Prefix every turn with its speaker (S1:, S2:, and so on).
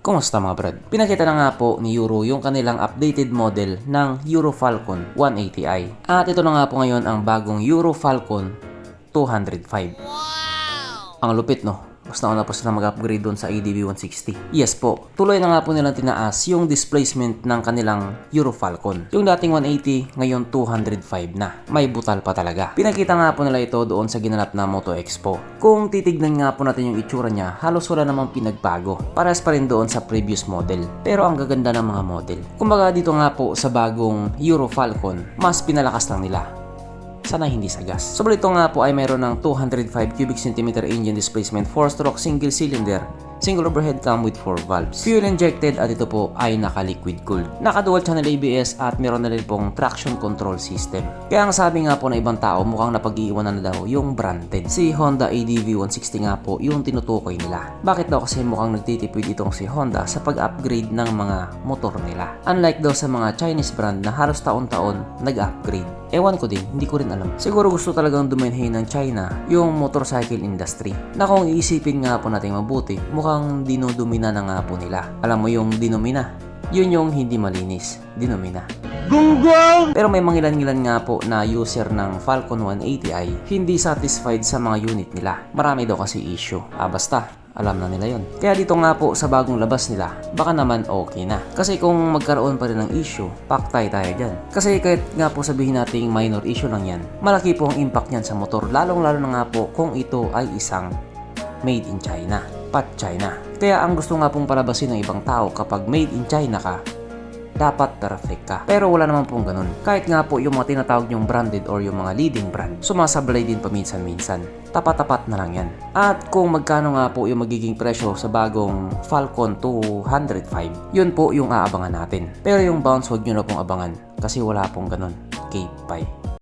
S1: Kumusta mga brad? Pinakita na nga po ni Euro yung kanilang updated model ng Euro Falcon 180i. At ito na nga po ngayon ang bagong Euro Falcon 205. Wow! Ang lupit no? Mas nauna po sila mag-upgrade doon sa ADB 160. Yes po, tuloy na nga po nilang tinaas yung displacement ng kanilang Euro Falcon. Yung dating 180, ngayon 205 na. May butal pa talaga. Pinakita nga po nila ito doon sa ginanap na Moto Expo. Kung titignan nga po natin yung itsura niya, halos wala namang pinagbago. Parehas pa rin doon sa previous model. Pero ang gaganda ng mga model. Kumbaga dito nga po sa bagong Euro Falcon, mas pinalakas lang nila. Sana hindi sa gas. Subalit ito nga po ay mayroon ng 205 cubic centimeter engine displacement, 4-stroke single cylinder, single overhead cam with 4 valves. Fuel injected at ito po ay naka-liquid cooled. Naka-dual channel ABS at meron na rin pong traction control system. Kaya ang sabi nga po ng ibang tao mukhang napag-iiwanan na daw yung branded. Si Honda ADV 160 nga po yung tinutukoy nila. Bakit daw? Kasi mukhang nagtitipid itong si Honda sa pag-upgrade ng mga motor nila. Unlike daw sa mga Chinese brand na halos taon-taon nag-upgrade. Ewan ko din, hindi ko rin alam. Siguro gusto talagang duminhin ng China yung motorcycle industry. Na kung iisipin nga po natin mabuti, mukhang dinodumina na nga po nila. Alam mo yung dinomina? Yun yung hindi malinis. Dinomina. Gunggong! Pero may mangilan-ngilan nga po na user ng Falcon 180i hindi satisfied sa mga unit nila. Marami daw kasi issue. Basta. Alam na nila yon. Kaya dito nga po sa bagong labas nila, baka naman okay na. Kasi kung magkaroon pa rin ng issue, paktay tayo dyan. Kasi kahit nga po sabihin nating minor issue lang yan, malaki po ang impact niyan sa motor. Lalong-lalo na nga po kung ito ay isang made in China, pat China. Kaya ang gusto nga pong palabasin ng ibang tao kapag made in China ka, dapat perfect ka. Pero wala naman pong ganun. Kahit nga po yung mga tinatawag yung branded or yung mga leading brand, sumasablay din paminsan-minsan. Tapat-tapat na lang yan. At kung magkano nga po yung magiging presyo sa bagong Falcon 205, yun po yung aabangan natin. Pero yung bounce, huwag nyo na pong abangan kasi wala pong ganun. K5.